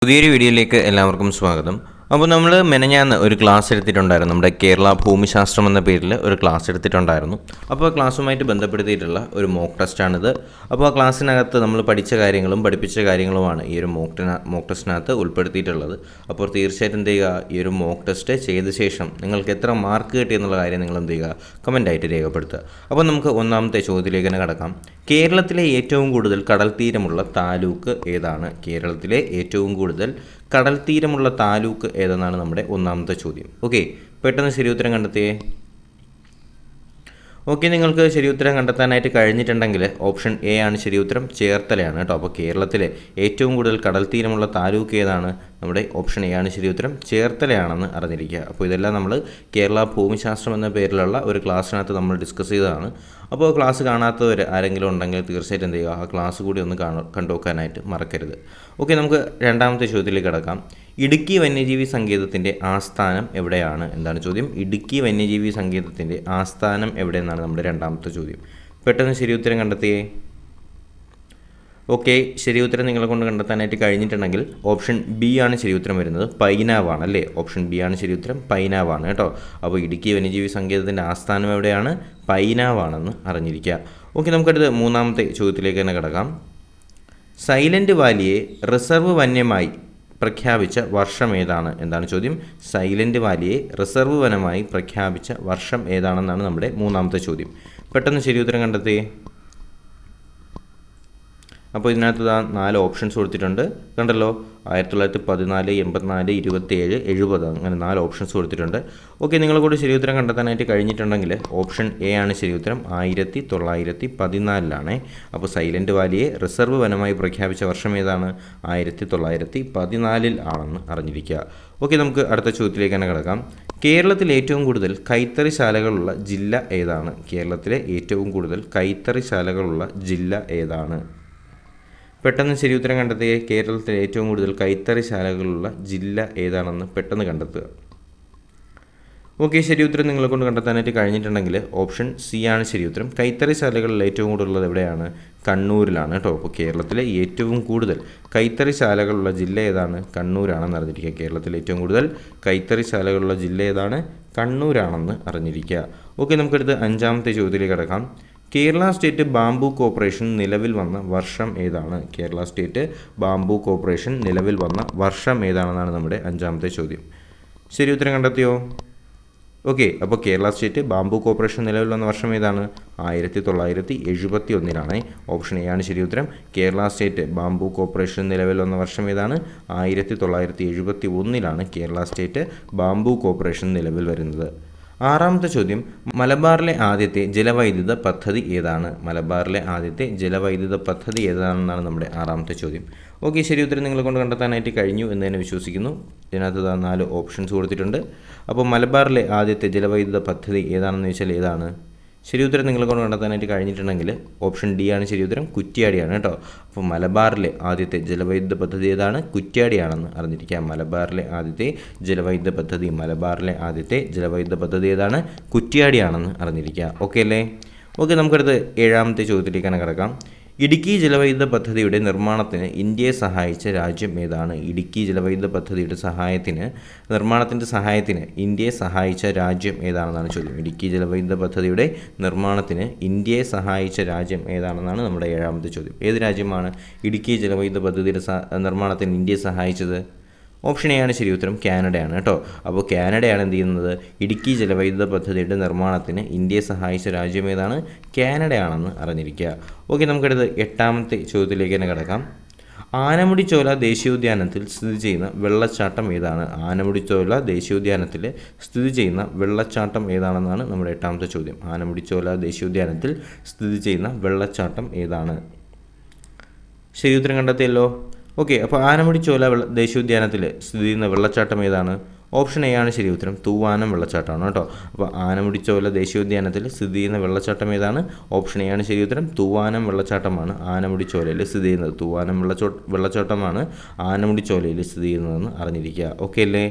പുതിയൊരു വീഡിയോയിലേക്ക് എല്ലാവർക്കും സ്വാഗതം. അപ്പോൾ നമ്മൾ മെനഞ്ഞാന്ന് ഒരു ക്ലാസ് എടുത്തിട്ടുണ്ടായിരുന്നു. നമ്മുടെ കേരള ഭൂമിശാസ്ത്രം എന്ന പേരിൽ ഒരു ക്ലാസ് എടുത്തിട്ടുണ്ടായിരുന്നു. അപ്പോൾ ആ ക്ലാസ്സുമായിട്ട് ബന്ധപ്പെടുത്തിയിട്ടുള്ള ഒരു മോക്ക് ടെസ്റ്റാണിത്. അപ്പോൾ ആ ക്ലാസ്സിനകത്ത് നമ്മൾ പഠിച്ച കാര്യങ്ങളും പഠിപ്പിച്ച കാര്യങ്ങളുമാണ് ഈ ഒരു മോക്ക് ടെസ്റ്റിനകത്ത് ഉൾപ്പെടുത്തിയിട്ടുള്ളത്. അപ്പോൾ തീർച്ചയായിട്ടും എന്ത് ചെയ്യുക, ഈ ഒരു മോക്ക് ടെസ്റ്റ് ചെയ്ത ശേഷം നിങ്ങൾക്ക് എത്ര മാർക്ക് കിട്ടിയെന്നുള്ള കാര്യം നിങ്ങൾ എന്ത് ചെയ്യുക, കമൻറ്റായിട്ട് രേഖപ്പെടുത്തുക. അപ്പോൾ നമുക്ക് ഒന്നാമത്തെ ചോദ്യത്തിലേക്ക് തന്നെ കടക്കാം. കേരളത്തിലെ ഏറ്റവും കൂടുതൽ കടൽ തീരമുള്ള താലൂക്ക് ഏതാണ്? കേരളത്തിലെ ഏറ്റവും കൂടുതൽ കടൽ തീരമുള്ള താലൂക്ക് ഏതെന്നാണ് നമ്മുടെ ഒന്നാമത്തെ ചോദ്യം. ഓക്കെ, പെട്ടെന്ന് ശരിയുത്തരം കണ്ടെത്തിയേ. ഓക്കെ, നിങ്ങൾക്ക് ശരിയുത്തരം കണ്ടെത്താനായിട്ട് കഴിഞ്ഞിട്ടുണ്ടെങ്കിൽ ഓപ്ഷൻ എ ആണ് ശരിയുത്തരം, ചേർത്തലയാണ് കേട്ടോ. അപ്പോൾ കേരളത്തിലെ ഏറ്റവും കൂടുതൽ കടൽ തീരമുള്ള താലൂക്ക് ഏതാണ്? നമ്മുടെ ഓപ്ഷൻ എ ആണ് ശരിയുത്തരം, ചേർത്തലയാണെന്ന് അറിഞ്ഞിരിക്കുക. അപ്പോൾ ഇതെല്ലാം നമ്മൾ കേരള ഭൂമിശാസ്ത്രം എന്ന പേരിലുള്ള ഒരു ക്ലാസ്സിനകത്ത് നമ്മൾ ഡിസ്കസ് ചെയ്തതാണ്. അപ്പോൾ ക്ലാസ് കാണാത്തവർ ആരെങ്കിലും ഉണ്ടെങ്കിൽ തീർച്ചയായിട്ടും എന്ത് ചെയ്യുക, ആ ക്ലാസ് കൂടി ഒന്ന് കണ്ടുനോക്കാനായിട്ട് മറക്കരുത്. ഓക്കെ, നമുക്ക് രണ്ടാമത്തെ ചോദ്യത്തിലേക്ക് കിടക്കാം. ഇടുക്കി വന്യജീവി സങ്കേതത്തിൻ്റെ ആസ്ഥാനം എവിടെയാണ്? എന്താണ് ചോദ്യം? ഇടുക്കി വന്യജീവി സങ്കേതത്തിൻ്റെ ആസ്ഥാനം എവിടെയെന്നാണ് നമ്മുടെ രണ്ടാമത്തെ ചോദ്യം. പെട്ടെന്ന് ശരിയുത്തരം കണ്ടെത്തിയേ. ഓക്കെ, ശരിയുത്തരം നിങ്ങളെ കൊണ്ട് കണ്ടെത്താനായിട്ട് കഴിഞ്ഞിട്ടുണ്ടെങ്കിൽ ഓപ്ഷൻ ബി ആണ് ശരിയുത്തരം വരുന്നത്, പൈനാവാണ് അല്ലേ? ഓപ്ഷൻ ബി ആണ് ശരിയുത്തരം, പൈനാവാണ് കേട്ടോ. അപ്പോൾ ഇടുക്കി വന്യജീവി സങ്കേതത്തിൻ്റെ ആസ്ഥാനം എവിടെയാണ്? പൈനാവാണെന്ന് അറിഞ്ഞിരിക്കുക. ഓക്കെ, നമുക്കടുത്ത് മൂന്നാമത്തെ ചോദ്യത്തിലേക്ക് തന്നെ കിടക്കാം. സൈലൻറ്റ് വാലിയെ റിസർവ് വന്യമായി പ്രഖ്യാപിച്ച വർഷം ഏതാണ്? എന്താണ് ചോദ്യം? സൈലൻറ്റ് വാലിയെ റിസർവ് വനമായി പ്രഖ്യാപിച്ച വർഷം ഏതാണെന്നാണ് നമ്മുടെ മൂന്നാമത്തെ ചോദ്യം. പെട്ടെന്ന് ശരിയുത്തരം കണ്ടെത്തിയേ. അപ്പോൾ ഇതിനകത്ത് 4 ഓപ്ഷൻസ് കൊടുത്തിട്ടുണ്ട്, കണ്ടല്ലോ. 1914, 84, 27, 70 അങ്ങനെ 4 ഓപ്ഷൻസ് കൊടുത്തിട്ടുണ്ട്. ഓക്കെ, നിങ്ങൾ കൂടി ശരിയുത്തരം കണ്ടെത്താനായിട്ട് കഴിഞ്ഞിട്ടുണ്ടെങ്കിൽ ഓപ്ഷൻ എ ആണ് ശരിയുത്തരം, 1914. അപ്പോൾ സൈലൻറ്റ് വാലിയെ റിസർവ് വനമായി പ്രഖ്യാപിച്ച വർഷം ഏതാണ്? 1914 ആണെന്ന് അറിഞ്ഞിരിക്കുക. ഓക്കെ, നമുക്ക് അടുത്ത ചോദ്യത്തിലേക്ക് തന്നെ കിടക്കാം. കേരളത്തിൽ ഏറ്റവും കൂടുതൽ കൈത്തറി ശാലകളുള്ള ജില്ല ഏതാണ്? കേരളത്തിലെ ഏറ്റവും കൂടുതൽ കൈത്തറി ശാലകളുള്ള ജില്ല ഏതാണ്? പെട്ടെന്ന് ശരിയുത്തരം കണ്ടെത്തിയ കേരളത്തിലെ ഏറ്റവും കൂടുതൽ കൈത്തറി ശാലകളുള്ള ജില്ല ഏതാണെന്ന് പെട്ടെന്ന് കണ്ടെത്തുക. ഓക്കെ, ശരിയുത്തരം നിങ്ങളെ കൊണ്ട് കണ്ടെത്താനായിട്ട് കഴിഞ്ഞിട്ടുണ്ടെങ്കിൽ ഓപ്ഷൻ സി ആണ് ശരിയുത്തരം, കൈത്തറി ശാലകളിൽ ഏറ്റവും കൂടുതലുള്ളത് എവിടെയാണ്? കണ്ണൂരിലാണ് കേട്ടോ. അപ്പോൾ കേരളത്തിലെ ഏറ്റവും കൂടുതൽ കൈത്തറി ശാലകളുള്ള ജില്ല ഏതാണ്? കണ്ണൂരാണെന്ന് അറിഞ്ഞിരിക്കുക. കേരളത്തിലെ ഏറ്റവും കൂടുതൽ കൈത്തറി ശാലകളുള്ള ജില്ല ഏതാണ്? കണ്ണൂരാണെന്ന് അറിഞ്ഞിരിക്കുക. ഓക്കെ, നമുക്കടുത്ത് അഞ്ചാമത്തെ ചോദ്യത്തിലേക്ക് കിടക്കാം. കേരള സ്റ്റേറ്റ് ബാംബു കോർപ്പറേഷൻ നിലവിൽ വന്ന വർഷം ഏതാണ്? കേരള സ്റ്റേറ്റ് ബാംബു കോർപ്പറേഷൻ നിലവിൽ വന്ന വർഷം ഏതാണെന്നാണ് നമ്മുടെ അഞ്ചാമത്തെ ചോദ്യം. ശരി ഉത്തരം കണ്ടെത്തിയോ? ഓക്കെ, അപ്പോൾ കേരള സ്റ്റേറ്റ് ബാംബു കോർപ്പറേഷൻ നിലവിൽ വന്ന വർഷം ഏതാണ്? 1971. ഓപ്ഷൻ എ ആണ് ശരി ഉത്തരം, കേരള സ്റ്റേറ്റ് ബാംബു കോർപ്പറേഷൻ നിലവിൽ വന്ന വർഷം ഏതാണ്? 1971 കേരള സ്റ്റേറ്റ് ബാംബു കോർപ്പറേഷൻ നിലവിൽ വരുന്നത്. ആറാമത്തെ ചോദ്യം, മലബാറിലെ ആദ്യത്തെ ജലവൈദ്യുത പദ്ധതി ഏതാണ്? മലബാറിലെ ആദ്യത്തെ ജലവൈദ്യുത പദ്ധതി ഏതാണെന്നാണ് നമ്മുടെ ആറാമത്തെ ചോദ്യം. ഓക്കെ, ശരി ഉത്തരം നിങ്ങളെ കൊണ്ട് കണ്ടെത്താനായിട്ട് കഴിഞ്ഞു എന്ന് തന്നെ വിശ്വസിക്കുന്നു. ഇതിനകത്ത് 4 ഓപ്ഷൻസ് കൊടുത്തിട്ടുണ്ട്. അപ്പോൾ മലബാറിലെ ആദ്യത്തെ ജലവൈദ്യുത പദ്ധതി ഏതാണെന്ന് ചോദിച്ചാൽ ഏതാണ്? ശരി ഉത്തരം നിങ്ങളെ കൊണ്ട് കണ്ടെത്താനായിട്ട് കഴിഞ്ഞിട്ടുണ്ടെങ്കിൽ ഓപ്ഷൻ ഡി ആണ് ശരി ഉത്തരം, കുറ്റ്യാടിയാണ് കേട്ടോ. അപ്പോൾ മലബാറിലെ ആദ്യത്തെ ജലവൈദ്യുത പദ്ധതി ഏതാണ്? കുറ്റ്യാടിയാണെന്ന് അറിഞ്ഞിരിക്കാം. മലബാറിലെ ആദ്യത്തെ ജലവൈദ്യുത പദ്ധതി ഏതാണ്? കുറ്റ്യാടിയാണെന്ന് അറിഞ്ഞിരിക്കുക. ഓക്കെ അല്ലേ? ഓക്കെ, നമുക്കടുത്ത് ഏഴാമത്തെ ചോദ്യത്തിലേക്കാണ് കിടക്കാം. ഇടുക്കി ജലവൈദ്യുത പദ്ധതിയുടെ നിർമ്മാണത്തിന് ഇന്ത്യയെ സഹായിച്ച രാജ്യം ഏതാണ്? ഇടുക്കി ജലവൈദ്യുത പദ്ധതിയുടെ നിർമ്മാണത്തിൻ്റെ സഹായത്തിന് ഇന്ത്യയെ സഹായിച്ച രാജ്യം ഏതാണെന്നാണ് ചോദ്യം. ഇടുക്കി ജലവൈദ്യുത പദ്ധതിയുടെ നിർമ്മാണത്തിന് ഇന്ത്യയെ സഹായിച്ച രാജ്യം ഏതാണെന്നാണ് നമ്മുടെ ഏഴാമത്തെ ചോദ്യം. ഏത് രാജ്യമാണ് ഇടുക്കി ജലവൈദ്യുത പദ്ധതിയുടെ നിർമ്മാണത്തിന് ഇന്ത്യയെ സഹായിച്ചത്? ഓപ്ഷൻ എ ആണ് ശരി ഉത്തരം, കാനഡയാണ് കേട്ടോ. അപ്പോൾ കാനഡയാണ് എന്ത് ചെയ്യുന്നത്? ഇടുക്കി ജലവൈദ്യുത പദ്ധതിയുടെ നിർമ്മാണത്തിന് ഇന്ത്യയെ സഹായിച്ച രാജ്യം ഏതാണ്? കാനഡയാണെന്ന് അറിഞ്ഞിരിക്കുക. ഓക്കെ, നമുക്കടുത്ത് എട്ടാമത്തെ ചോദ്യത്തിലേക്ക് തന്നെ കിടക്കാം. ആനമുടിച്ചോല ദേശീയോദ്യാനത്തിൽ സ്ഥിതി ചെയ്യുന്ന വെള്ളച്ചാട്ടം ഏതാണ്? ആനമുടിച്ചോല ദേശീയോദ്യാനത്തിൽ സ്ഥിതി ചെയ്യുന്ന വെള്ളച്ചാട്ടം ഏതാണെന്നാണ് നമ്മുടെ എട്ടാമത്തെ ചോദ്യം. ആനമുടിച്ചോല ദേശീയോദ്യാനത്തിൽ സ്ഥിതി ചെയ്യുന്ന വെള്ളച്ചാട്ടം ഏതാണ്? ശരി ഉത്തരം കണ്ടെത്തിയല്ലോ. ഓക്കെ, അപ്പോൾ ആനമുടിച്ചോല ദേശീയോദ്യാനത്തിൽ സ്ഥിതി ചെയ്യുന്ന വെള്ളച്ചാട്ടം ഏതാണ്? ഓപ്ഷൻ എ ആണ് ശരി ഉത്തരം, തൂവാനം വെള്ളച്ചാട്ടമാണ് കേട്ടോ. അപ്പോൾ ആനമുടിച്ചോല ദേശീയോദ്യാനത്തിൽ സ്ഥിതി ചെയ്യുന്ന വെള്ളച്ചാട്ടം ഏതാണ്? ഓപ്ഷൻ എ ആണ് ശരി ഉത്തരം, തൂവാനം വെള്ളച്ചാട്ടമാണ് ആനമുടിച്ചോലയിൽ സ്ഥിതി ചെയ്യുന്നത്. തൂവാനം വെള്ളച്ചാട്ടമാണ് ആനമുടിച്ചോലയിൽ സ്ഥിതി ചെയ്യുന്നതെന്ന് അറിഞ്ഞിരിക്കുക. ഓക്കെ അല്ലേ?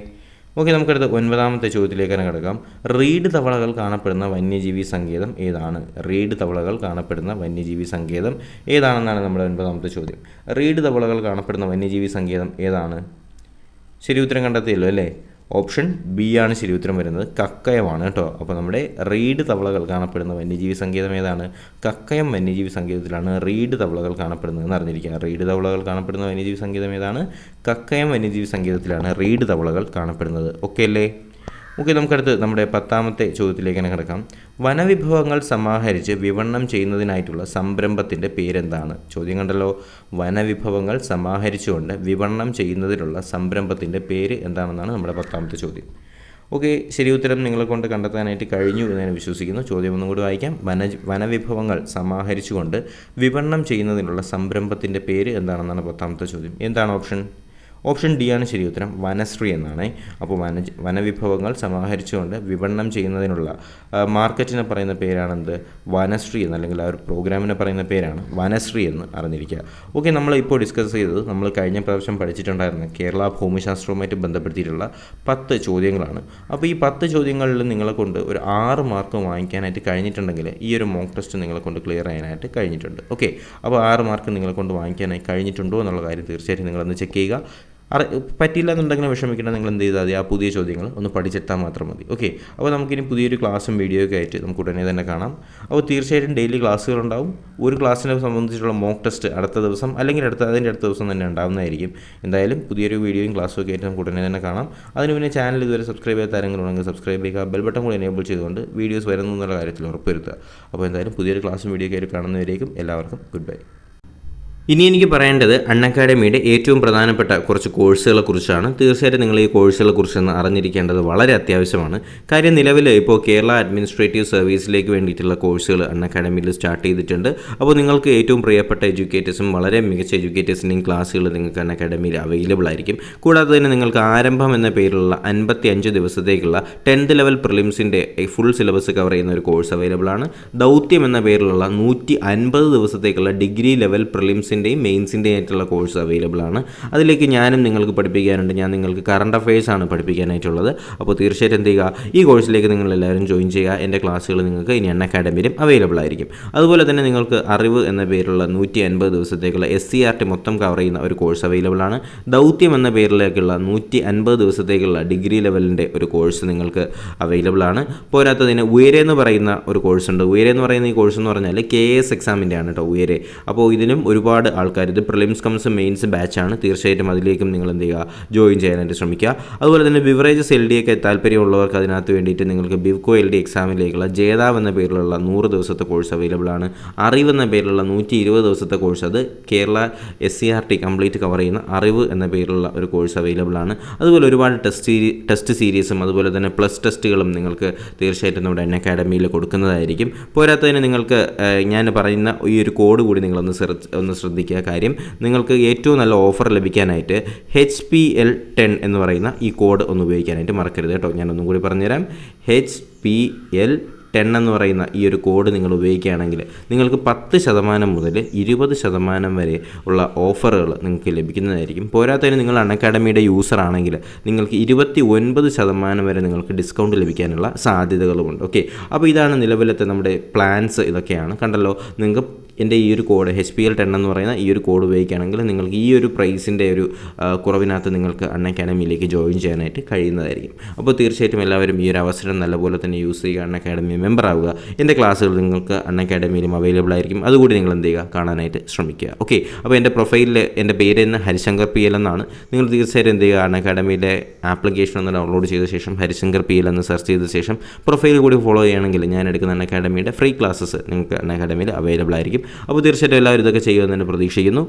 ഓക്കെ, നമുക്കടുത്ത് ഒൻപതാമത്തെ ചോദ്യത്തിലേക്കാണ് കിടക്കാം. റീഡ് തവളകൾ കാണപ്പെടുന്ന വന്യജീവി സങ്കേതം ഏതാണ്? റീഡ് തവളകൾ കാണപ്പെടുന്ന വന്യജീവി സങ്കേതം ഏതാണെന്നാണ് നമ്മുടെ ഒൻപതാമത്തെ ചോദ്യം. റീഡ് തവളകൾ കാണപ്പെടുന്ന വന്യജീവി സങ്കേതം ഏതാണ്? ശരി ഉത്തരം കണ്ടെത്തിയല്ലോ അല്ലേ? ഓപ്ഷൻ ബി ആണ് ശരി ഉത്തരം വരുന്നത്. കക്കയമാണ് കേട്ടോ. അപ്പോൾ നമ്മുടെ റീഡ് തവളകൾ കാണപ്പെടുന്ന വന്യജീവി സങ്കേതം ഏതാണ്? കക്കയം വന്യജീവി സങ്കേതത്തിലാണ് റീഡ് തവളകൾ കാണപ്പെടുന്നതെന്ന് അറിഞ്ഞിരിക്കുക. റീഡ് തവളകൾ കാണപ്പെടുന്ന വന്യജീവി സങ്കേതം ഏതാണ്? കക്കയം വന്യജീവി സങ്കേതത്തിലാണ് റീഡ് തവളകൾ കാണപ്പെടുന്നത്. ഓക്കെ അല്ലേ? ഓക്കെ, നമുക്കടുത്ത് നമ്മുടെ 10ാമത്തെ ചോദ്യത്തിലേക്ക് തന്നെ കിടക്കാം. വനവിഭവങ്ങൾ സമാഹരിച്ച് വിപണനം ചെയ്യുന്നതിനായിട്ടുള്ള സംരംഭത്തിൻ്റെ പേരെന്താണ്? ചോദ്യം കണ്ടല്ലോ. വനവിഭവങ്ങൾ സമാഹരിച്ചുകൊണ്ട് വിപണനം ചെയ്യുന്നതിനുള്ള സംരംഭത്തിൻ്റെ പേര് എന്താണെന്നാണ് നമ്മുടെ 10ാമത്തെ ചോദ്യം. ഓക്കെ, ശരി ഉത്തരം നിങ്ങളെ കൊണ്ട് കണ്ടെത്താനായിട്ട് കഴിഞ്ഞു എന്ന് ഞാൻ വിശ്വസിക്കുന്നു. ചോദ്യം ഒന്നും കൂടി വായിക്കാം. വനവിഭവങ്ങൾ സമാഹരിച്ചുകൊണ്ട് വിപണനം ചെയ്യുന്നതിനുള്ള സംരംഭത്തിൻ്റെ പേര് എന്താണെന്നാണ് 10ാമത്തെ ചോദ്യം. എന്താണ് ഓപ്ഷൻ? ഓപ്ഷൻ ഡി ആണ് ശരി ഉത്തരം. വനശ്രീ എന്നാണ്. അപ്പോൾ വനവിഭവങ്ങൾ സമാഹരിച്ചുകൊണ്ട് വിപണനം ചെയ്യുന്നതിനുള്ള മാർക്കറ്റിനെ പറയുന്ന പേരാണെന്ത്? വനശ്രീ എന്ന്, അല്ലെങ്കിൽ ആ ഒരു പ്രോഗ്രാമിനെ പറയുന്ന പേരാണ് വനശ്രീ എന്ന് അറിഞ്ഞിരിക്കുക. ഓക്കെ, നമ്മൾ ഇപ്പോൾ ഡിസ്കസ് ചെയ്തത് നമ്മൾ കഴിഞ്ഞ പ്രാവശ്യം പഠിച്ചിട്ടുണ്ടായിരുന്ന കേരള ഭൂമിശാസ്ത്രവുമായിട്ട് ബന്ധപ്പെടുത്തിയിട്ടുള്ള 10 ചോദ്യങ്ങളാണ്. അപ്പോൾ ഈ 10 ചോദ്യങ്ങളിൽ നിങ്ങളെ കൊണ്ട് ഒരു 6 മാർക്ക് വാങ്ങിക്കാനായിട്ട് കഴിഞ്ഞിട്ടുണ്ടെങ്കിൽ ഈ ഒരു മോക്ക് ടെസ്റ്റ് നിങ്ങളെ കൊണ്ട് ക്ലിയർ ചെയ്യാനായിട്ട് കഴിഞ്ഞിട്ടുണ്ട്. ഓക്കെ, അപ്പോൾ 6 മാർക്ക് നിങ്ങളെ കൊണ്ട് വാങ്ങിക്കാനായി കഴിഞ്ഞിട്ടുണ്ടോ എന്നുള്ള കാര്യം തീർച്ചയായിട്ടും നിങ്ങളൊന്ന് ചെക്ക് ചെയ്യുക. പറ്റില്ല എന്നുണ്ടെങ്കിൽ വിഷമിക്കേണ്ട, നിങ്ങൾ എന്ത് ചെയ്താൽ മതി, ആ പുതിയ ചോദ്യങ്ങൾ ഒന്ന് പഠിച്ചെടുത്താൽ മാത്രം മതി. ഓക്കെ, അപ്പോൾ നമുക്കിനി പുതിയൊരു ക്ലാസ്സും വീഡിയോ ഒക്കെ ആയിട്ട് നമുക്ക് ഉടനെ തന്നെ കാണാം. അപ്പോൾ തീർച്ചയായിട്ടും ഡെയിലി ക്ലാസ്സുകളുണ്ടാവും. ഒരു ക്ലാസ്സിനെ സംബന്ധിച്ചുള്ള മോക്ക് ടെസ്റ്റ് അടുത്ത ദിവസം അല്ലെങ്കിൽ അതിൻ്റെ അടുത്ത ദിവസം തന്നെ ഉണ്ടാകുന്നതായിരിക്കും. എന്തായാലും പുതിയൊരു വീഡിയോയും ക്ലാസ്സും ഒക്കെ ആയിട്ട് നമുക്ക് ഉടനെ തന്നെ കാണാം. അതിന് പിന്നെ ചാനൽ ഇതുവരെ സബ്സ്ക്രൈബ് ചെയ്യാത്ത ആരെങ്കിലും ഉണ്ടെങ്കിൽ സബ്സ്ക്രൈബ് ചെയ്യുക. ബെൽ ബട്ടൺ കൂടി എനേബിൾ ചെയ്തുകൊണ്ട് വീഡിയോസ് വരുന്നു എന്നുള്ള കാര്യത്തിൽ ഉറപ്പുവരുത്തുക. അപ്പോൾ എന്തായാലും പുതിയൊരു ക്ലാസ്സും വീഡിയോ ഒക്കെ ആയിട്ട് കാണുന്നവരേക്കും എല്ലാവർക്കും ഗുഡ് ബൈ. ഇനി എനിക്ക് പറയേണ്ടത് അൺഅക്കാഡമിയുടെ ഏറ്റവും പ്രധാനപ്പെട്ട കുറച്ച് കോഴ്സുകളെ കുറിച്ചാണ്. തീർച്ചയായിട്ടും നിങ്ങൾ ഈ കോഴ്സുകളെ കുറിച്ചൊന്ന് അറിഞ്ഞിരിക്കേണ്ടത് വളരെ അത്യാവശ്യമാണ്. കാര്യം നിലവിൽ ഇപ്പോൾ കേരള അഡ്മിനിസ്ട്രേറ്റീവ് സർവീസിലേക്ക് വേണ്ടിയിട്ടുള്ള കോഴ്സുകൾ അൺഅക്കാഡമിയിൽ സ്റ്റാർട്ട് ചെയ്തിട്ടുണ്ട്. അപ്പോൾ നിങ്ങൾക്ക് ഏറ്റവും പ്രിയപ്പെട്ട എഡ്യൂക്കേറ്റേഴ്സും വളരെ മികച്ച എഡ്യൂക്കേറ്റേഴ്സിൻ്റെയും ക്ലാസ്സുകൾ നിങ്ങൾക്ക് അൺഅക്കാഡമിയിൽ അവൈലബിൾ ആയിരിക്കും. കൂടാതെ തന്നെ നിങ്ങൾക്ക് ആരംഭം എന്ന പേരിലുള്ള 55 ദിവസത്തേക്കുള്ള 10th ലെവൽ പ്രിലിംസിൻ്റെ ഫുൾ സിലബസ് കവർ ചെയ്യുന്ന ഒരു കോഴ്സ് അവൈലബിൾ ആണ്. ദൗത്യം എന്ന പേരിലുള്ള 150 ദിവസത്തേക്കുള്ള ഡിഗ്രി ലെവൽ പ്രിലിംസിൻ്റെയും മെയിൻസിൻ്റെയും ആയിട്ടുള്ള കോഴ്സ് അവൈലബിൾ ആണ്. അതിലേക്ക് ഞാനും നിങ്ങൾക്ക് പഠിപ്പിക്കാനുണ്ട്. ഞാൻ നിങ്ങൾക്ക് കറണ്ട് അഫയേഴ്സാണ് പഠിപ്പിക്കാനായിട്ടുള്ളത്. അപ്പോൾ തീർച്ചയായിട്ടും എന്ത് ചെയ്യുക, ഈ കോഴ്സിലേക്ക് നിങ്ങൾ എല്ലാവരും ജോയിൻ ചെയ്യുക. എൻ്റെ ക്ലാസ്സുകൾ നിങ്ങൾക്ക് ഇനി അൺഅക്കാഡമിയിലും അവൈലബിൾ ആയിരിക്കും. അതുപോലെ തന്നെ നിങ്ങൾക്ക് അറിവ് എന്ന പേരിലുള്ള 150 ദിവസത്തേക്കുള്ള SCRT മൊത്തം കവർ ചെയ്യുന്ന ഒരു കോഴ്സ് അവൈലബിൾ ആണ്. ദൗത്യം എന്ന പേരിലേക്കുള്ള 150 ദിവസത്തേക്കുള്ള ഡിഗ്രി ലെവലിൻ്റെ ഒരു കോഴ്സ് നിങ്ങൾക്ക് അവൈലബിൾ ആണ്. പോരാത്തതിന് ഉയരെ എന്ന് പറയുന്ന ഒരു കോഴ്സ് ഉണ്ട്. ഉയരെ എന്ന് പറയുന്ന ഈ കോഴ്സ് എന്ന് പറഞ്ഞാൽ KS എക്സാമിൻ്റെ ആണ് കേട്ടോ, ഉയരെ. അപ്പോൾ ഇതിനും ഒരുപാട് ആൾക്കാർ, ഇത് പ്രിലിംസ് കംസ് മെയിൻസ് ബാച്ചാണ്. തീർച്ചയായിട്ടും അതിലേക്കും നിങ്ങൾ എന്ത് ചെയ്യുക, ജോയിൻ ചെയ്യാനായിട്ട് ശ്രമിക്കുക. അതുപോലെ തന്നെ ബിവറേജസ് LD ഒക്കെ താല്പര്യമുള്ളവർക്ക് അതിനകത്ത് വേണ്ടിയിട്ട് നിങ്ങൾക്ക് ബിവ്കോ LD എക്സാമിലേക്കുള്ള ജേതാവ് എന്ന പേരിലുള്ള 100 ദിവസത്തെ കോഴ്സ് അവൈലബിൾ ആണ്. അറിവ് എന്ന പേരിലുള്ള 120 ദിവസത്തെ കോഴ്സ്, അത് കേരള SCRT കംപ്ലീറ്റ് കവർ ചെയ്യുന്ന അറിവ് എന്ന പേരിലുള്ള ഒരു കോഴ്സ് അവൈലബിൾ ആണ്. അതുപോലെ ഒരുപാട് ടെസ്റ്റ് സീരീസും അതുപോലെ തന്നെ പ്ലസ് ടെസ്റ്റുകളും നിങ്ങൾക്ക് തീർച്ചയായിട്ടും നമ്മുടെ അൺഅക്കാഡമിയിൽ കൊടുക്കുന്നതായിരിക്കും. പോരാത്തതിന് നിങ്ങൾക്ക് ഞാൻ പറയുന്ന ഈ ഒരു കോഡ് കൂടി നിങ്ങളൊന്ന് ശ്രദ്ധിക്കുക. കാര്യം നിങ്ങൾക്ക് ഏറ്റവും നല്ല ഓഫർ ലഭിക്കാനായിട്ട് HPL10 എന്ന് പറയുന്ന ഈ കോഡ് ഒന്ന് ഉപയോഗിക്കാനായിട്ട് മറക്കരുത് കേട്ടോ. ഞാനൊന്നും കൂടി പറഞ്ഞുതരാം. HPL10 എന്ന് പറയുന്ന ഈ ഒരു കോഡ് നിങ്ങൾ ഉപയോഗിക്കുകയാണെങ്കിൽ നിങ്ങൾക്ക് 10% മുതൽ 20% വരെ ഉള്ള ഓഫറുകൾ നിങ്ങൾക്ക് ലഭിക്കുന്നതായിരിക്കും. പോരാത്തതിന് നിങ്ങൾ അൺഅക്കാഡമിയുടെ യൂസർ ആണെങ്കിൽ നിങ്ങൾക്ക് 29% വരെ നിങ്ങൾക്ക് ഡിസ്കൗണ്ട് ലഭിക്കാനുള്ള സാധ്യതകളുമുണ്ട്. ഓക്കെ, അപ്പോൾ ഇതാണ് നിലവിലത്തെ നമ്മുടെ പ്ലാൻസ്. ഇതൊക്കെയാണ് കണ്ടല്ലോ. നിങ്ങൾക്ക് എൻ്റെ ഈ ഒരു കോഡ് HPL10 എന്ന് പറയുന്ന ഈ ഒരു കോഡ് ഉപയോഗിക്കുകയാണെങ്കിൽ നിങ്ങൾക്ക് ഈ ഒരു പ്രൈസിൻ്റെ ഒരു കുറവിനകത്ത് നിങ്ങൾക്ക് അൺഅക്കാഡമിയിലേക്ക് ജോയിൻ ചെയ്യാനായിട്ട് കഴിയുന്നതായിരിക്കും. അപ്പോൾ തീർച്ചയായിട്ടും എല്ലാവരും ഈ ഒരു അവസരം നല്ലപോലെ തന്നെ യൂസ് ചെയ്യുക. അൺഅക്കാഡമി മെമ്പർ ആവുക. എൻ്റെ ക്ലാസ്സുകൾ നിങ്ങൾക്ക് അൺഅക്കാഡമിയിലും അവൈലബിൾ ആയിരിക്കും. അതുകൂടി നിങ്ങൾ എന്ത് ചെയ്യുക, കാണാനായിട്ട് ശ്രമിക്കുക. ഓക്കെ, അപ്പോൾ എൻ്റെ പ്രൊഫൈലിൽ എൻ്റെ പേര് ഹരിശങ്കർ PL എന്നാണ്. നിങ്ങൾ തീർച്ചയായിട്ടും എന്ത് ചെയ്യുക, അൺഅക്കാഡമിയുടെ ആപ്ലിക്കേഷൻ ഒന്ന് ഡൗൺലോഡ് ചെയ്ത ശേഷം ഹരിശങ്കർ PL എന്ന് സെർച്ച് ചെയ്ത ശേഷം പ്രൊഫൈൽ കൂടി ഫോളോ ചെയ്യുകയാണെങ്കിൽ ഞാൻ എടുക്കുന്ന അൺഅക്കാഡമിയുടെ ഫ്രീ ക്ലാസ്സസ് നിങ്ങൾക്ക് അൺഅക്കാഡമിയിൽ അവൈലബിൾ ആയിരിക്കും. അപ്പോൾ തീർച്ചയായിട്ടും എല്ലാവരും ഇതൊക്കെ ചെയ്യുമെന്ന് തന്നെ പ്രതീക്ഷിക്കുന്നു.